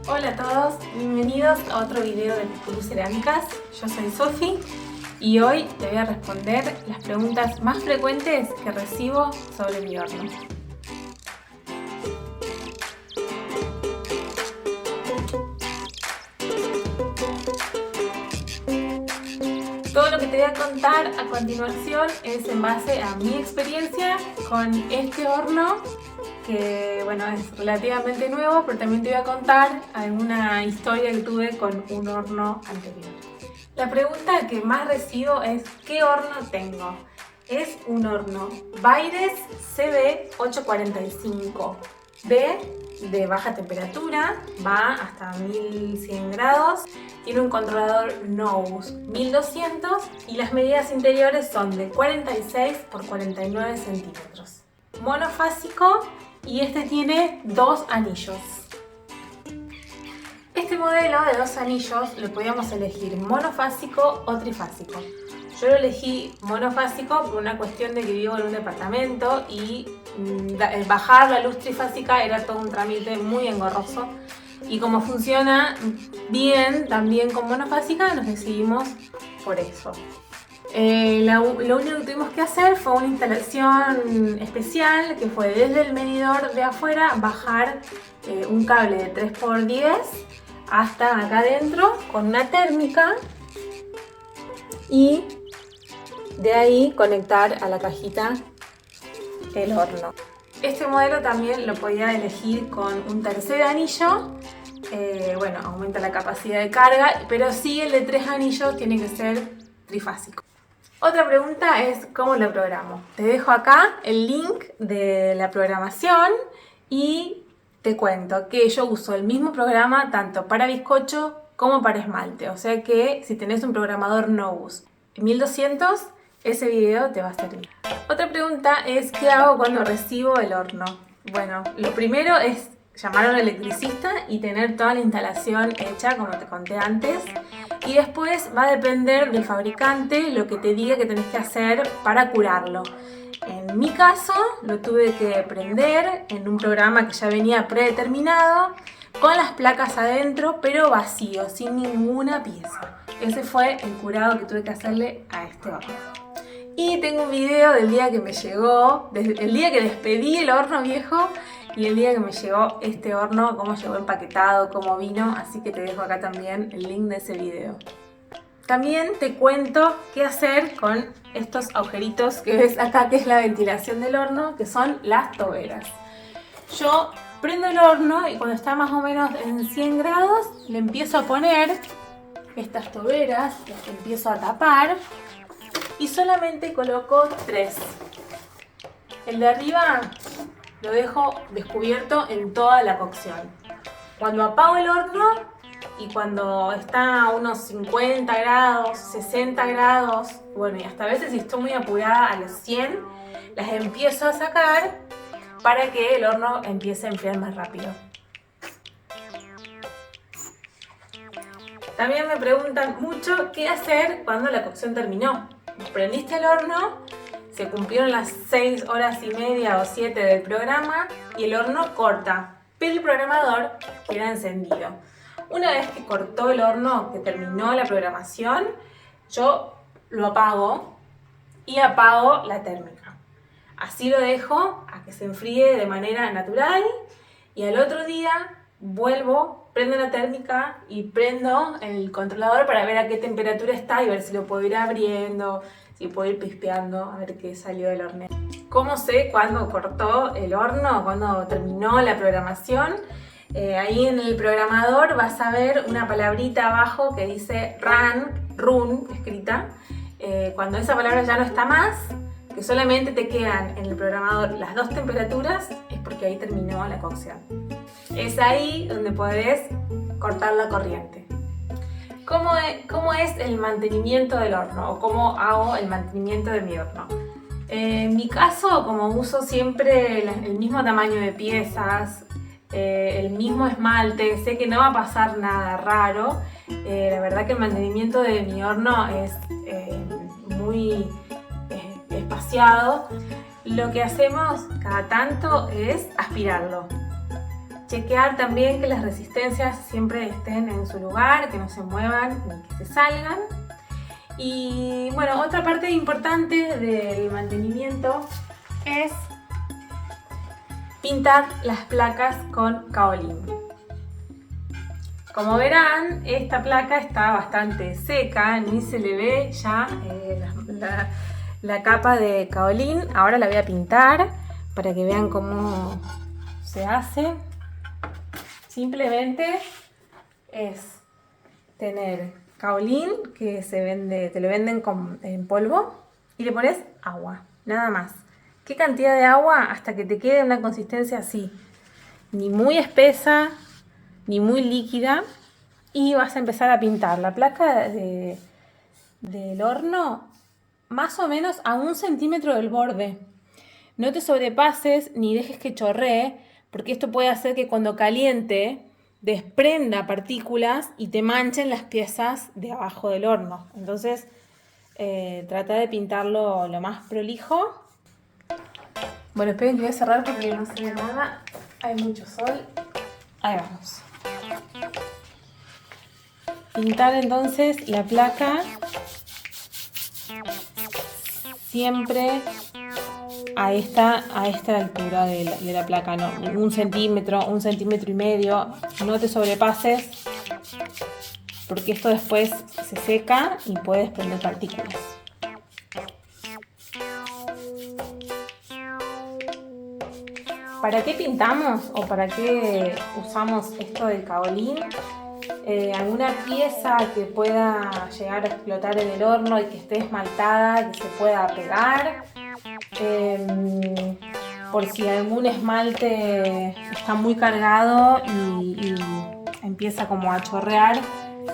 Hola a todos, bienvenidos a otro video de Pipurú Cerámicas. Yo soy Sofi y hoy te voy a responder las preguntas más frecuentes que recibo sobre mi horno. Todo lo que te voy a contar a continuación es en base a mi experiencia con este horno que bueno, es relativamente nuevo, pero también te voy a contar alguna historia que tuve con un horno anterior. La pregunta que más recibo es ¿qué horno tengo? Es un horno Vaires CB845B de baja temperatura, va hasta 1100 grados, tiene un controlador NOBUS 1200 y las medidas interiores son de 46 por 49 centímetros. Monofásico y este tiene dos anillos. Este modelo de dos anillos lo podíamos elegir monofásico o trifásico. Yo lo elegí monofásico por una cuestión de que vivo en un departamento y bajar la luz trifásica era todo un trámite muy engorroso. Y como funciona bien también con monofásica, nos decidimos por eso. Lo único que tuvimos que hacer fue una instalación especial que fue desde el medidor de afuera bajar un cable de 3×10 hasta acá adentro con una térmica y de ahí conectar a la cajita el horno. Este modelo también lo podía elegir con un tercer anillo. Bueno, aumenta la capacidad de carga, pero sí el de 3 anillos tiene que ser trifásico. Otra pregunta es ¿cómo lo programo? Te dejo acá el link de la programación y te cuento que yo uso el mismo programa tanto para bizcocho como para esmalte. O sea que si tenés un programador NOBUS 1200, ese video te va a servir. Otra pregunta es ¿qué hago cuando recibo el horno? Bueno, lo primero es llamar a un electricista y tener toda la instalación hecha como te conté antes. Y después va a depender del fabricante lo que te diga que tenés que hacer para curarlo. En mi caso lo tuve que prender en un programa que ya venía predeterminado con las placas adentro pero vacío, sin ninguna pieza. Ese fue el curado que tuve que hacerle a este horno. Y tengo un video del día que me llegó, desde el día que despedí el horno viejo y el día que me llegó este horno, cómo llegó empaquetado, cómo vino, así que te dejo acá también el link de ese video. También te cuento qué hacer con estos agujeritos que ves acá, que es la ventilación del horno, que son las toberas. Yo prendo el horno y cuando está más o menos en 100 grados le empiezo a poner estas toberas, las empiezo a tapar y solamente coloco 3. El de arriba lo dejo descubierto en toda la cocción. Cuando apago el horno y cuando está a unos 50 grados, 60 grados, bueno, y hasta a veces si estoy muy apurada a los 100, las empiezo a sacar para que el horno empiece a enfriar más rápido. También me preguntan mucho qué hacer cuando la cocción terminó. Prendiste el horno, se cumplieron las 6 horas y media o 7 del programa y el horno corta, pero el programador queda encendido. Una vez que cortó el horno, que terminó la programación, yo lo apago y apago la térmica. Así lo dejo a que se enfríe de manera natural y al otro día vuelvo, prendo la térmica y prendo el controlador para ver a qué temperatura está y ver si lo puedo ir abriendo, si puedo ir pispeando a ver qué salió del horno. ¿Cómo sé cuándo cortó el horno, cuándo terminó la programación? Ahí en el programador vas a ver una palabrita abajo que dice run, escrita. Cuando esa palabra ya no está más, que solamente te quedan en el programador las 2 temperaturas, es porque ahí terminó la cocción. Es ahí donde podés cortar la corriente. ¿Cómo es el mantenimiento del horno? ¿O cómo hago el mantenimiento de mi horno? En mi caso, como uso siempre el mismo tamaño de piezas, el mismo esmalte, sé que no va a pasar nada raro. La verdad que el mantenimiento de mi horno es muy espaciado. Lo que hacemos cada tanto es aspirarlo. Chequear también que las resistencias siempre estén en su lugar, que no se muevan ni que se salgan. Y bueno, otra parte importante del mantenimiento es pintar las placas con kaolín. Como verán, esta placa está bastante seca, ni se le ve ya la capa de kaolín. Ahora la voy a pintar para que vean cómo se hace. Simplemente es tener kaolín que te lo venden en polvo y le pones agua, nada más. ¿Qué cantidad de agua? Hasta que te quede una consistencia así, ni muy espesa ni muy líquida, y vas a empezar a pintar la placa del horno más o menos a 1 centímetro del borde. No te sobrepases ni dejes que chorree, porque esto puede hacer que cuando caliente desprenda partículas y te manchen las piezas de abajo del horno. Entonces trata de pintarlo lo más prolijo. Bueno, esperen que voy a cerrar porque no se ve nada. Hay mucho sol. Ahí vamos. Pintar entonces la placa siempre a esta altura de la placa, ¿no? 1 centímetro, 1 centímetro y medio. No te sobrepases porque esto después se seca y puede desprender partículas. ¿Para qué pintamos o para qué usamos esto del kaolín? Alguna pieza que pueda llegar a explotar en el horno y que esté esmaltada, que se pueda pegar. Por si algún esmalte está muy cargado y empieza como a chorrear,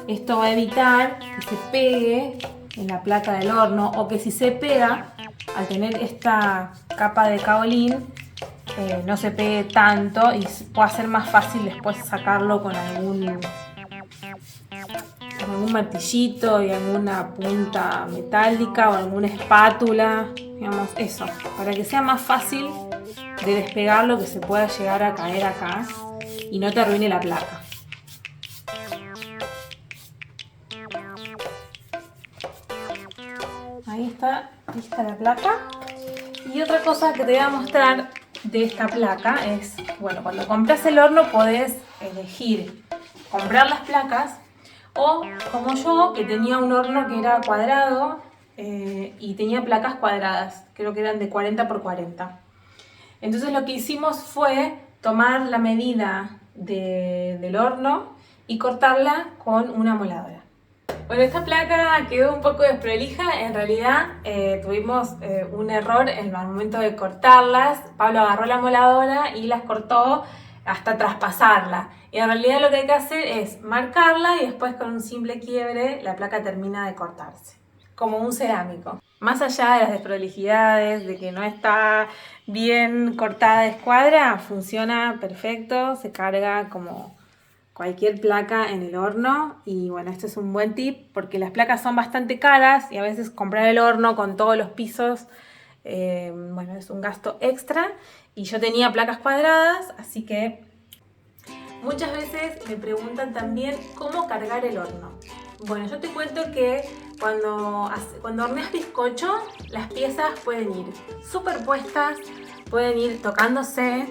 esto va a evitar que se pegue en la placa del horno, o que si se pega, al tener esta capa de kaolín, no se pegue tanto y pueda ser más fácil después sacarlo con algún martillito y alguna punta metálica o alguna espátula, digamos, eso, para que sea más fácil de despegarlo, que se pueda llegar a caer acá y no te arruine la placa. Ahí está lista la placa. Y otra cosa que te voy a mostrar de esta placa es, bueno, cuando compras el horno podés elegir comprar las placas, o como yo, que tenía un horno que era cuadrado y tenía placas cuadradas, creo que eran de 40 por 40. Entonces lo que hicimos fue tomar la medida del horno y cortarla con una moladora. Bueno, esta placa quedó un poco desprolija. En realidad tuvimos un error en el momento de cortarlas. Pablo agarró la moladora y las cortó hasta traspasarla. Y en realidad lo que hay que hacer es marcarla y después con un simple quiebre la placa termina de cortarse, como un cerámico. Más allá de las desprolijidades, de que no está bien cortada de escuadra, funciona perfecto, se carga como cualquier placa en el horno. Y bueno, este es un buen tip porque las placas son bastante caras y a veces comprar el horno con todos los pisos, bueno, es un gasto extra. Y yo tenía placas cuadradas, así que muchas veces me preguntan también cómo cargar el horno. Bueno, yo te cuento que cuando horneas bizcocho, las piezas pueden ir superpuestas, pueden ir tocándose.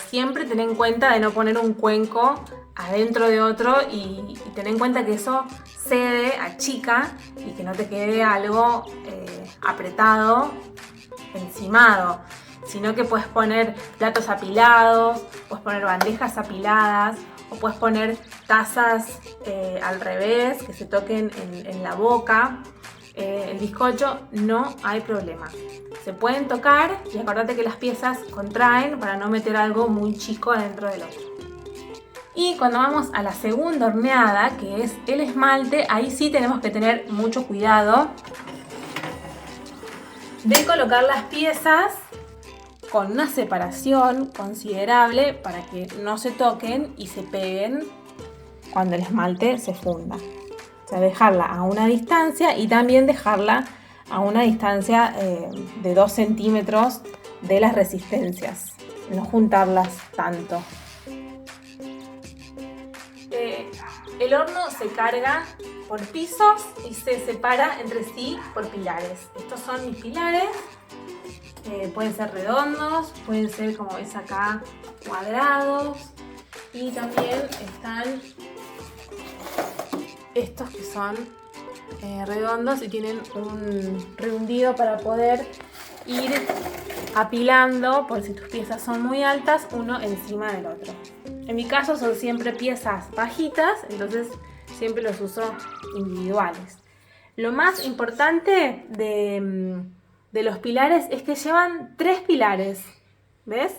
Siempre ten en cuenta de no poner un cuenco adentro de otro y ten en cuenta que eso cede, achica y que no te quede algo apretado, encimado, sino que puedes poner platos apilados, puedes poner bandejas apiladas, o puedes poner tazas al revés, que se toquen en la boca. El bizcocho no hay problema. Se pueden tocar y acordate que las piezas contraen para no meter algo muy chico adentro del otro. Y cuando vamos a la segunda horneada, que es el esmalte, ahí sí tenemos que tener mucho cuidado de colocar las piezas con una separación considerable para que no se toquen y se peguen cuando el esmalte se funda. O sea, dejarla a una distancia y también dejarla a una distancia de 2 centímetros de las resistencias. No juntarlas tanto. El horno se carga por pisos y se separa entre sí por pilares. Estos son mis pilares. Pueden ser redondos, pueden ser, como ves acá, cuadrados. Y también están estos que son redondos y tienen un redondido para poder ir apilando, por si tus piezas son muy altas, uno encima del otro. En mi caso son siempre piezas bajitas, entonces siempre los uso individuales. Lo más importante de los pilares es que llevan 3 pilares, ¿ves?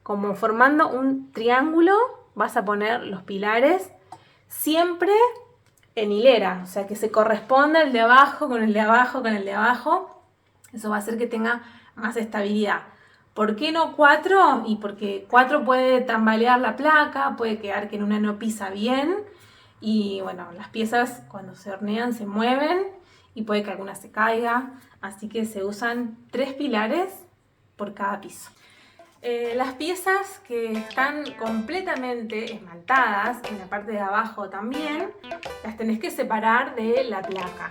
Como formando un triángulo vas a poner los pilares siempre en hilera, o sea que se corresponda el de abajo con el de abajo con el de abajo. Eso va a hacer que tenga más estabilidad. ¿Por qué no 4? Y porque 4 puede tambalear la placa, puede quedar que en una no pisa bien. Y bueno, las piezas cuando se hornean se mueven y puede que alguna se caiga. Así que se usan 3 pilares por cada piso. Las piezas que están completamente esmaltadas, en la parte de abajo también, las tenés que separar de la placa.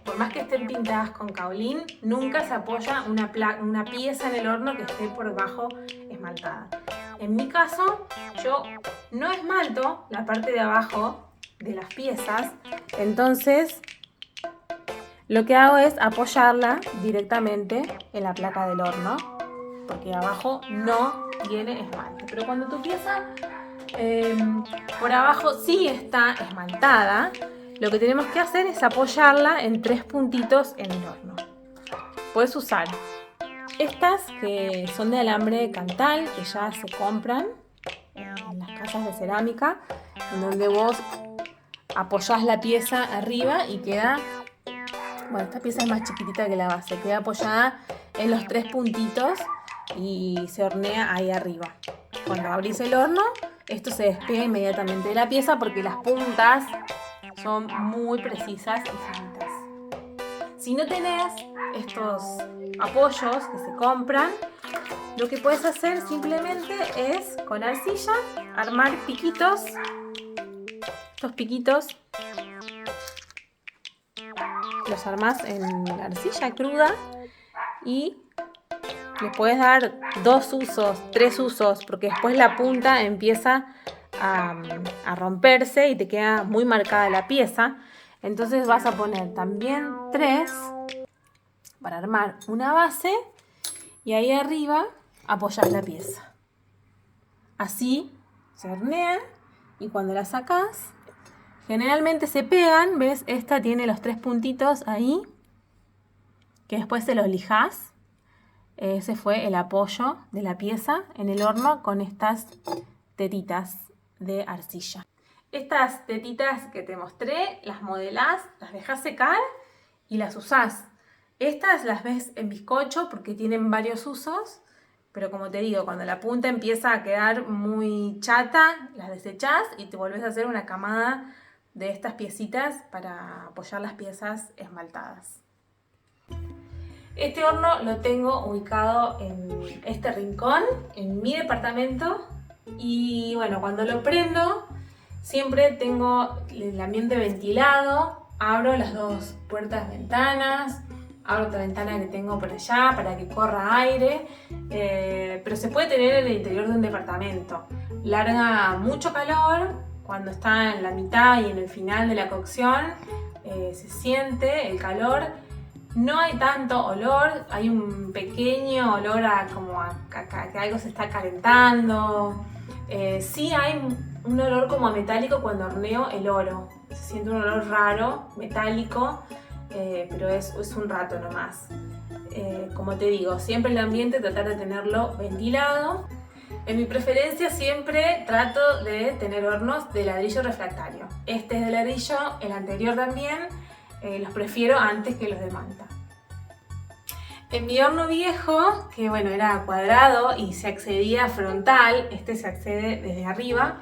Por más que estén pintadas con kaolín, nunca se apoya una pieza en el horno que esté por debajo esmaltada. En mi caso, yo no esmalto la parte de abajo de las piezas, entonces lo que hago es apoyarla directamente en la placa del horno, porque abajo no tiene esmalte. Pero cuando tu pieza por abajo sí está esmaltada, lo que tenemos que hacer es apoyarla en 3 puntitos en el horno. Puedes usar estas que son de alambre cantal, que ya se compran en las casas de cerámica, en donde vos apoyás la pieza arriba y queda, bueno, esta pieza es más chiquitita que la base, queda apoyada en los 3 puntitos y se hornea ahí arriba. Cuando abrís el horno, esto se despega inmediatamente de la pieza porque las puntas son muy precisas y finitas. Si no tenés estos apoyos que se compran, lo que puedes hacer simplemente es con arcilla armar piquitos. Estos piquitos los armás en la arcilla cruda y le puedes dar 2 usos, 3 usos, porque después la punta empieza a romperse y te queda muy marcada la pieza. Entonces vas a poner también 3 para armar una base y ahí arriba apoyar la pieza. Así se hornean y cuando la sacas, generalmente se pegan. ¿Ves? Esta tiene los 3 puntitos ahí, que después se los lijás. Ese fue el apoyo de la pieza en el horno con estas tetitas de arcilla. Estas tetitas que te mostré, las modelás, las dejás secar y las usás. Estas las ves en bizcocho porque tienen varios usos, pero como te digo, cuando la punta empieza a quedar muy chata, las desechás y te volvés a hacer una camada de estas piecitas para apoyar las piezas esmaltadas. Este horno lo tengo ubicado en este rincón, en mi departamento, y bueno, cuando lo prendo siempre tengo el ambiente ventilado, abro las 2 puertas ventanas, abro otra ventana que tengo por allá para que corra aire, pero se puede tener en el interior de un departamento. Larga mucho calor cuando está en la mitad y en el final de la cocción, se siente el calor. No hay tanto olor, hay un pequeño olor a que algo se está calentando. Sí hay un olor como a metálico cuando horneo el oro. Se siente un olor raro, metálico, pero es un rato nomás. Como te digo, siempre el ambiente tratar de tenerlo ventilado. En mi preferencia siempre trato de tener hornos de ladrillo refractario. Este es de ladrillo, el anterior también. Los prefiero antes que los de manta. En mi horno viejo, que bueno, era cuadrado y se accedía frontal, este se accede desde arriba,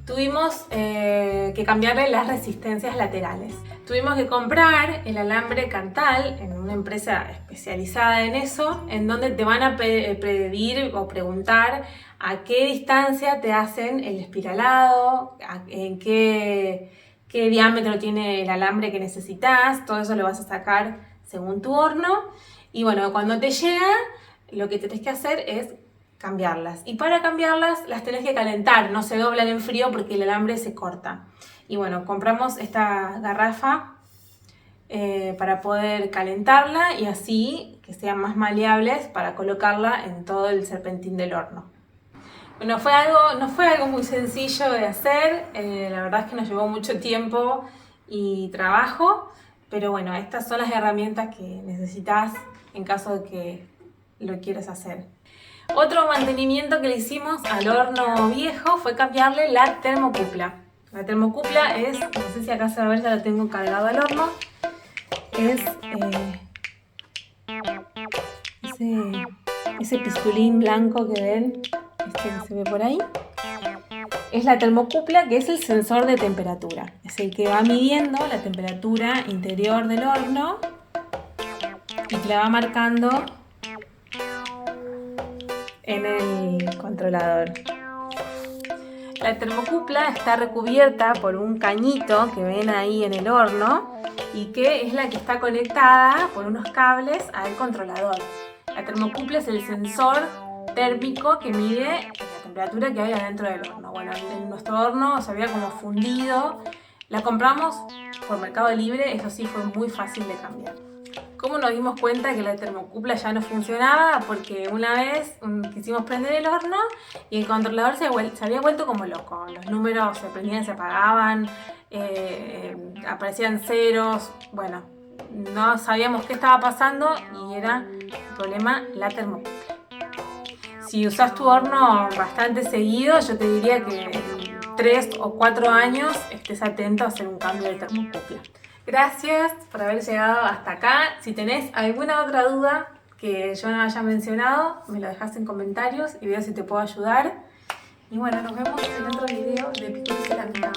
tuvimos que cambiarle las resistencias laterales. Tuvimos que comprar el alambre Cantal en una empresa especializada en eso, en donde te van a pedir o preguntar a qué distancia te hacen el espiralado, en qué diámetro tiene el alambre que necesitas. Todo eso lo vas a sacar según tu horno. Y bueno, cuando te llega, lo que tenés que hacer es cambiarlas. Y para cambiarlas las tenés que calentar, no se doblan en frío porque el alambre se corta. Y bueno, compramos esta garrafa para poder calentarla y así que sean más maleables para colocarla en todo el serpentín del horno. Bueno, no fue algo muy sencillo de hacer, la verdad es que nos llevó mucho tiempo y trabajo, pero bueno, estas son las herramientas que necesitas en caso de que lo quieras hacer. Otro mantenimiento que le hicimos al horno viejo fue cambiarle la termocupla. La termocupla es, no sé si acá se va a ver, ya lo tengo cargado al horno, es ese pistolín blanco que ven, que se ve por ahí. Es la termocupla, que es el sensor de temperatura. Es el que va midiendo la temperatura interior del horno y te la va marcando en el controlador. La termocupla está recubierta por un cañito que ven ahí en el horno y que es la que está conectada por unos cables al controlador. La termocupla es el sensor térmico que mide la temperatura que hay adentro del horno. Bueno, en nuestro horno se había como fundido. La compramos por Mercado Libre, eso sí fue muy fácil de cambiar. ¿Cómo nos dimos cuenta que la termocupla ya no funcionaba? Porque una vez quisimos prender el horno y el controlador se había vuelto como loco. Los números se prendían, se apagaban, aparecían ceros. Bueno, no sabíamos qué estaba pasando y era el problema la termocupla. Si usas tu horno bastante seguido, yo te diría que en 3 o 4 años estés atento a hacer un cambio de termocupla. Gracias por haber llegado hasta acá. Si tenés alguna otra duda que yo no haya mencionado, me lo dejas en comentarios y veo si te puedo ayudar. Y bueno, nos vemos en otro video de Piquete Cerámica.